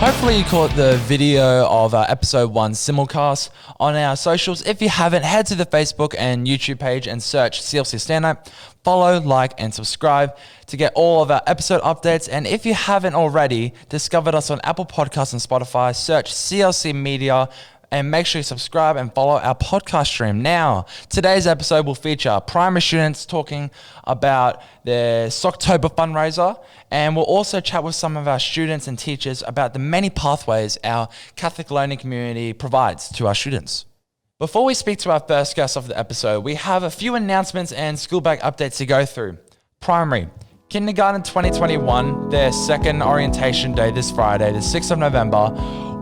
Hopefully you caught the video of episode 1 simulcast on our socials. If you haven't, head to the Facebook and YouTube page and search CLC Stand-Up. Follow, like, and subscribe to get all of our episode updates. And if you haven't already discovered us on Apple Podcasts and Spotify, search CLC Media and make sure you subscribe and follow our podcast stream. Now, today's episode will feature primary students talking about their Socktober fundraiser, and we'll also chat with some of our students and teachers about the many pathways our Catholic learning community provides to our students. Before we speak to our first guest of the episode, we have a few announcements and school bag updates to go through. Primary, Kindergarten 2021, their second orientation day this Friday, the 6th of November.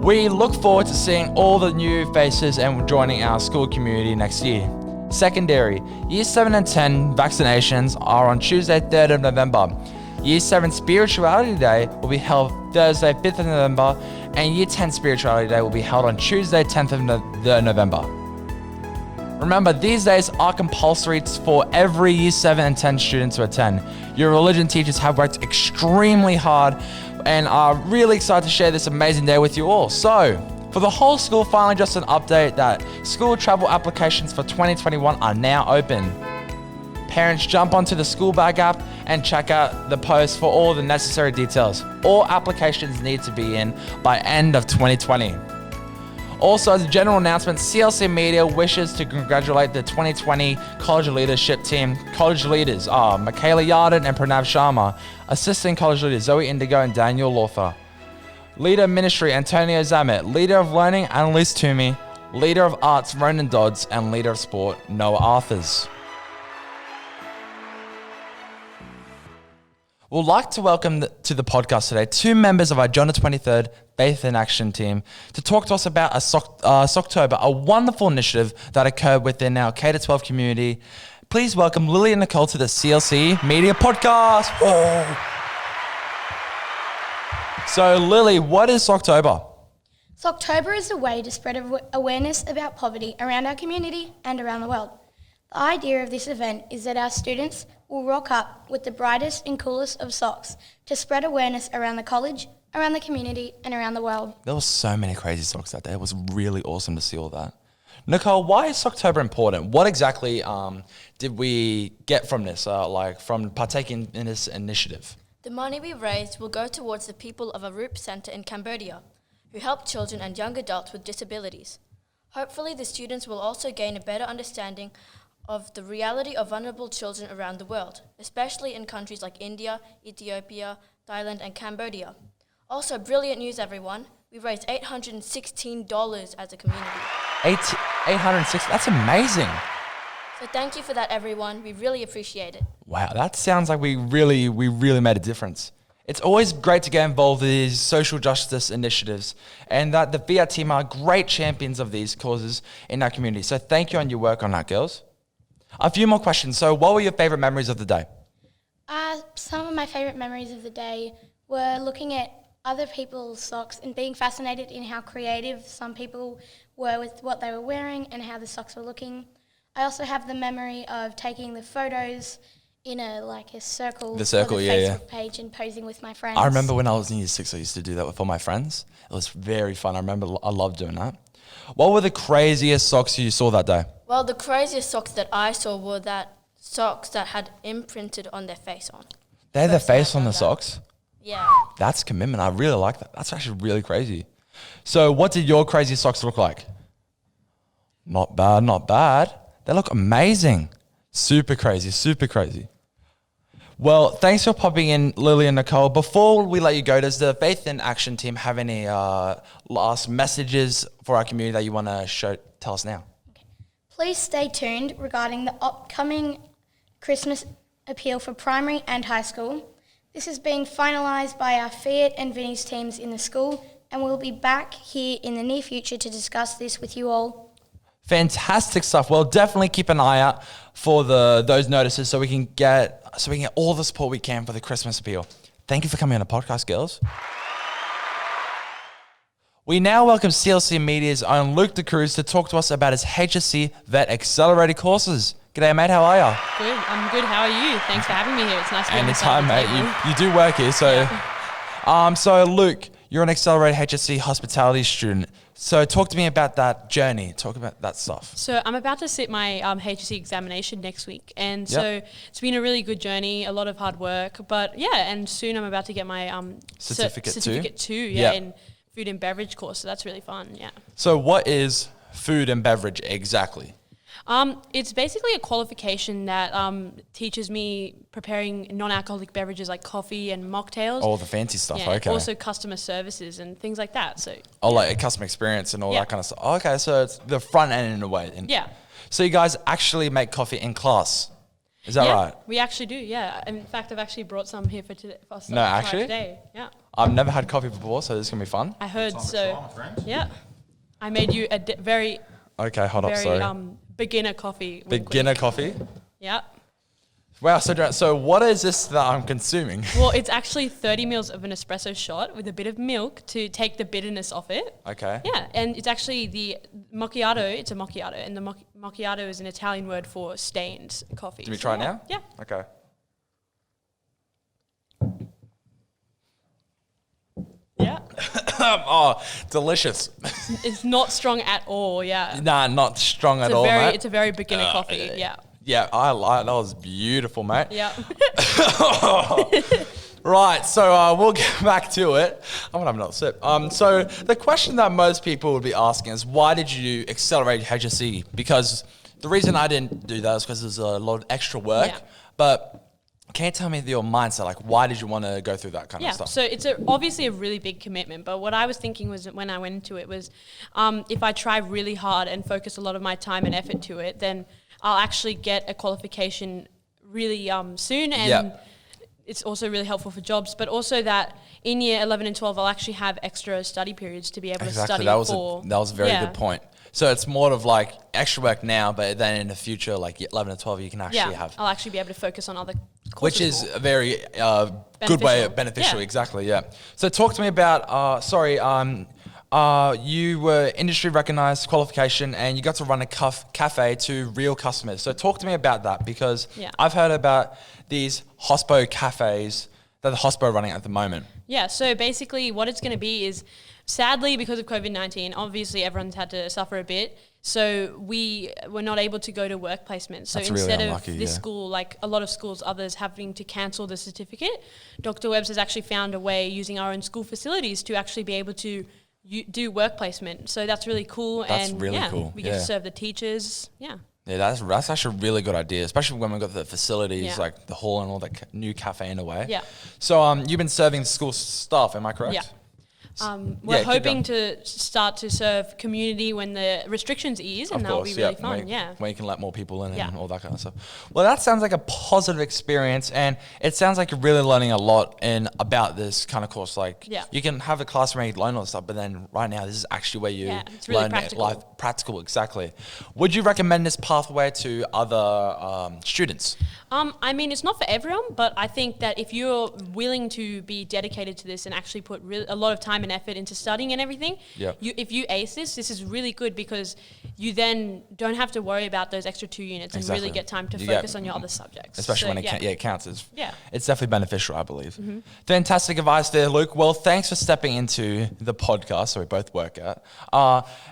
We look forward to seeing all the new faces and joining our school community next year. Secondary, Year 7 and 10 vaccinations are on Tuesday, 3rd of November. Year 7 Spirituality Day will be held Thursday, 5th of November, and Year 10 Spirituality Day will be held on Tuesday, 10th of November. Remember, these days are compulsory for every Year 7 and 10 student to attend. Your religion teachers have worked extremely hard and are really excited to share this amazing day with you all. So, for the whole school, finally just an update that school travel applications for 2021 are now open. Parents, jump onto the school bag app and check out the post for all the necessary details. All applications need to be in by end of 2020. Also, as a general announcement, CLC Media wishes to congratulate the 2020 College Leadership Team. College leaders are Michaela Yarden and Pranav Sharma. Assistant College Leaders Zoe Indigo and Daniel Lawther. Leader of Ministry Antonio Zamet. Leader of Learning Annalise Toomey. Leader of Arts Ronan Dodds. And Leader of Sport Noah Arthurs. We'd like to welcome to the podcast today 2 members of our John the 23rd Faith in Action team to talk to us about Socktober, a wonderful initiative that occurred within our K-12 community. Please welcome Lily and Nicole to the CLC Media Podcast. Whoa. So Lily, what is Socktober? Socktober is a way to spread awareness about poverty around our community and around the world. The idea of this event is that our students will rock up with the brightest and coolest of socks to spread awareness around the college, around the community, and around the world. There were so many crazy socks that day. It was really awesome to see all that. Nicole, why is Socktober important? What exactly did we get from this, from partaking in this initiative? The money we raised will go towards the people of a Roop Centre in Cambodia, who help children and young adults with disabilities. Hopefully, the students will also gain a better understanding of the reality of vulnerable children around the world, especially in countries like India, Ethiopia, Thailand, and Cambodia. Also, brilliant news, everyone. We raised $816 as a community. 860, that's amazing. So thank you for that, everyone. We really appreciate it. Wow, that sounds like we really made a difference. It's always great to get involved in these social justice initiatives, and that the VR team are great champions of these causes in our community. So thank you on your work on that, girls. A few more questions. So what were your favourite memories of the day? Some of my favourite memories of the day were looking at other people's socks and being fascinated in how creative some people were with what they were wearing and how the socks were looking. I also have the memory of taking the photos in a circle. The circle, for the yeah. Facebook page and posing with my friends. I remember when I was in Year 6, I used to do that with all my friends. It was very fun. I loved doing that. What were the craziest socks you saw that day? Well, the craziest socks that I saw were socks that had imprinted on their face on. They had their face on the socks? Yeah. That's commitment. I really like that. That's actually really crazy. So what did your crazy socks look like? Not bad. They look amazing. Super crazy. Well, thanks for popping in, Lily and Nicole. Before we let you go, does the Faith in Action team have any last messages for our community that you want to tell us now? Okay. Please stay tuned regarding the upcoming Christmas appeal for primary and high school. This is being finalised by our Fiat and Vinnie's teams in the school, and we'll be back here in the near future to discuss this with you all. Fantastic stuff. Well, definitely keep an eye out for those notices so we can get all the support we can for the Christmas appeal. Thank you for coming on the podcast, girls. We now welcome CLC Media's own Luke DeCruz to talk to us about his HSC Vet Accelerated courses. G'day, mate. How are you? Good. I'm good. How are you? Thanks for having me here. It's nice to be Anytime, mate. You do work here, so... Yeah. So, Luke, you're an accelerated HSC hospitality student. So talk to me about that journey. Talk about that stuff. So I'm about to sit my HSC examination next week. And so it's been a really good journey, a lot of hard work. But yeah, and soon I'm about to get my certificate too, in food and beverage course. So that's really fun, yeah. So what is food and beverage exactly? It's basically a qualification that teaches me preparing non-alcoholic beverages like coffee and mocktails. All the fancy stuff, okay. Also customer services and things like that. So like a customer experience and all that kind of stuff. Okay, so it's the front end in a way. Yeah. So you guys actually make coffee in class? Is that right? We actually do, yeah. In fact, I've actually brought some here for today. For us to No, try today, yeah. I've never had coffee before, so this is going to be fun. I heard so. Yeah. I made you a very... Okay, hold up, sorry. Beginner coffee. Beginner coffee? Yeah. Wow, so what is this that I'm consuming? Well, it's actually 30 mils of an espresso shot with a bit of milk to take the bitterness off it. Okay. Yeah, and it's actually the macchiato. It's a macchiato, and the macchiato is an Italian word for stained coffee. Do we try it now? Yeah. Okay. Yeah. Oh, delicious. It's not strong at all, yeah. Nah, not strong at all, mate. It's a very beginner coffee, yeah. Yeah, I like that. Was beautiful, mate. Yeah. Right, so we'll get back to it. I'm gonna have another sip. So the question that most people would be asking is, why did you accelerate HSC? Because the reason I didn't do that is because there's a lot of extra work. Yeah. But can you tell me your mindset? Like, why did you want to go through that kind of stuff? So it's obviously a really big commitment. But what I was thinking was when I went into it was, if I try really hard and focus a lot of my time and effort to it, then I'll actually get a qualification really soon. And it's also really helpful for jobs. But also that in year 11 and 12, I'll actually have extra study periods to be able to study that was a very good point. So it's more of like extra work now, but then in the future, like 11 and 12, you can actually have. I'll actually be able to focus on other courses. Which is a very good way, beneficial, exactly, yeah. So talk to me about, you were industry recognized qualification and you got to run a cafe to real customers. So talk to me about that, because I've heard about these hospo cafes that the hospo are running at the moment. Yeah, so basically what it's going to be is, sadly, because of COVID-19, obviously everyone's had to suffer a bit. So we were not able to go to work placement. So instead of this school, like a lot of schools, others having to cancel the certificate, Dr. Webb's has actually found a way using our own school facilities to actually be able to do work placement. So that's really cool. That's really cool. We get to serve the teachers. Yeah. Yeah, that's actually a really good idea, especially when we've got the facilities, like the hall and all that new cafe in a way. Yeah. So you've been serving the school staff, am I correct? Yeah. We're hoping to start to serve community when the restrictions ease, and that'll be really fun. When you can let more people in and all that kind of stuff. Well, that sounds like a positive experience, and it sounds like you're really learning a lot about this kind of course. Like, you can have a classroom where you learn all this stuff, but then right now this is actually where you really learn life practical. Exactly. Would you recommend this pathway to other students? I mean, it's not for everyone, but I think that if you're willing to be dedicated to this and actually put a lot of time and effort into studying and everything, if you ace this is really good, because you then don't have to worry about those extra 2 units and really get time to focus on your other subjects. Especially when it counts. It's definitely beneficial, I believe. Fantastic advice there, Luke. Well, thanks for stepping into the podcast, so we both work at,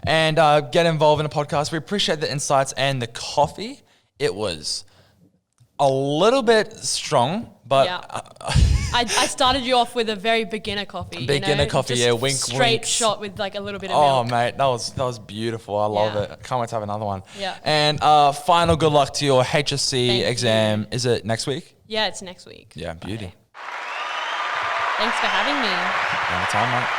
and get involved in the podcast. We appreciate the insights and the coffee. It was a little bit strong, but I started you off with a very beginner coffee. Coffee, just wink, straight shot with like a little bit of milk. Oh, mate, that was beautiful. I love it. I can't wait to have another one. Yeah. And final good luck to your HSC exam. Is it next week? Yeah, it's next week. Yeah, beauty. Okay. Thanks for having me. Anytime, mate.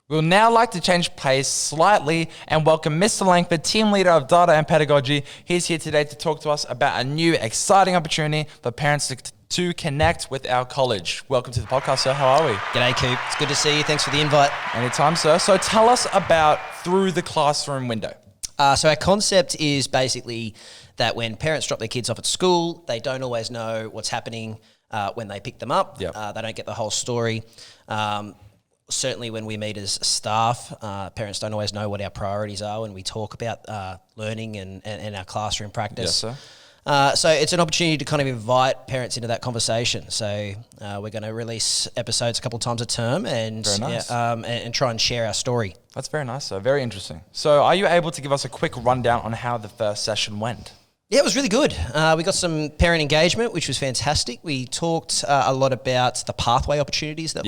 We'll now like to change pace slightly and welcome Mr. Lankford, Team Leader of Data and Pedagogy. He's here today to talk to us about a new exciting opportunity for parents to connect with our college. Welcome to the podcast, sir. How are we? G'day, Coop. It's good to see you. Thanks for the invite. Anytime, sir. So tell us about Through the Classroom Window. So our concept is basically that when parents drop their kids off at school, they don't always know what's happening when they pick them up. They don't get the whole story. Certainly when we meet as staff, parents don't always know what our priorities are when we talk about learning and our classroom practice. Yes, sir. So it's an opportunity to kind of invite parents into that conversation. So we're going to release episodes a couple of times a term and, Very nice. and try and share our story. That's very nice, so very interesting. So are you able to give us a quick rundown on how the first session went? Yeah, it was really good. We got some parent engagement, which was fantastic. We talked a lot about the pathway opportunities that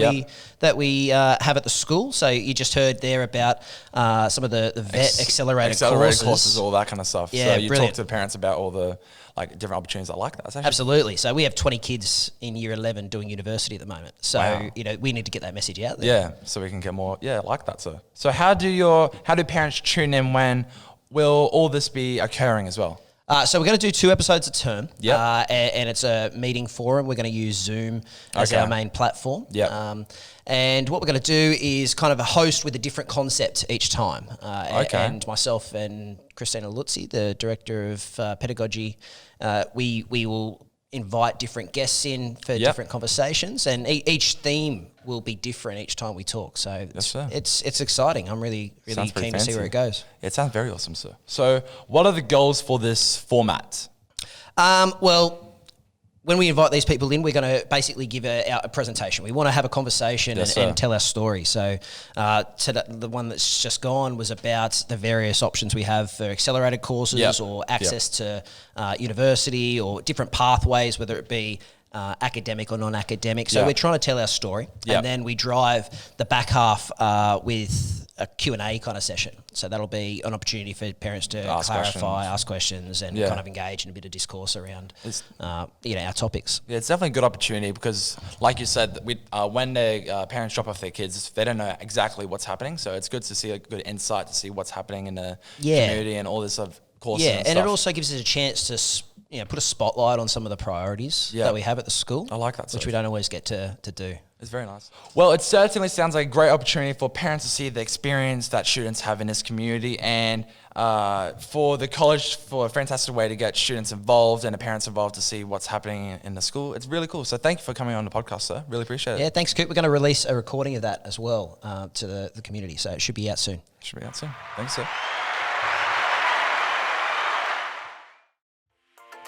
we have at the school. So you just heard there about some of the vet accelerated courses, all that kind of stuff. Yeah, so you brilliant. talk to parents about all the different opportunities. I like that. That's actually Absolutely. So we have 20 kids in year 11 doing university at the moment. So Wow. we need to get that message out there. Yeah, so we can get more. Yeah, I like that. So how do parents tune in when will all this be occurring as well? So we're going to do 2 episodes a term, Yep. And it's a meeting forum. We're going to use Zoom as Okay. our main platform. Yep. And what we're going to do is kind of a host with a different concept each time. Okay. And myself and Christina Lutzi, the Director of Pedagogy, we will invite different guests in for different conversations, and each theme will be different each time we talk. So it's exciting. I'm really Sounds pretty keen to see where it goes. It sounds very awesome, sir. So what are the goals for this format? Well, when we invite these people in, we're going to basically give a presentation. We want to have a conversation and tell our story. So the one that's just gone was about the various options we have for accelerated courses or access to university or different pathways, whether it be academic or non-academic. So we're trying to tell our story. And then we drive the back half with a Q&A kind of session. So that'll be an opportunity for parents to ask questions and kind of engage in a bit of discourse around our topics. Yeah, it's definitely a good opportunity because, like you said, when the parents drop off their kids, they don't know exactly what's happening. So it's good to see a good insight to see what's happening in the community and all this sort of courses and stuff. And it also gives us a chance to put a spotlight on some of the priorities that we have at the school. I like that. Which we don't always get to do. It's very nice. Well, it certainly sounds like a great opportunity for parents to see the experience that students have in this community, and for the college, for a fantastic way to get students involved and the parents involved to see what's happening in the school. It's really cool. So thank you for coming on the podcast, sir. Really appreciate it. Yeah, thanks, Coop. We're going to release a recording of that as well to the community, so it should be out soon. Thanks, sir.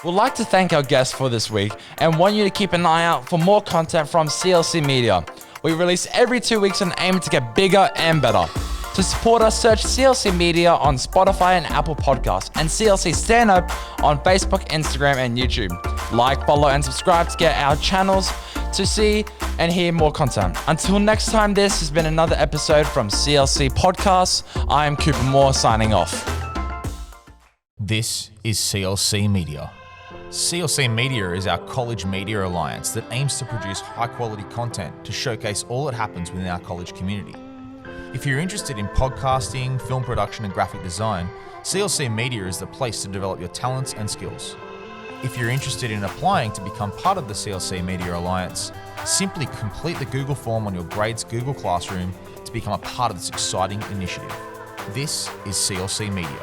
We'd like to thank our guests for this week and want you to keep an eye out for more content from CLC Media. We release every 2 weeks and aim to get bigger and better. To support us, search CLC Media on Spotify and Apple Podcasts and CLC Stand Up on Facebook, Instagram, and YouTube. Like, follow, and subscribe to get our channels to see and hear more content. Until next time, this has been another episode from CLC Podcasts. I am Cooper Moore signing off. This is CLC Media. CLC Media is our college media alliance that aims to produce high-quality content to showcase all that happens within our college community. If you're interested in podcasting, film production, and graphic design, CLC Media is the place to develop your talents and skills. If you're interested in applying to become part of the CLC Media Alliance, simply complete the Google form on your Grades Google Classroom to become a part of this exciting initiative. This is CLC Media.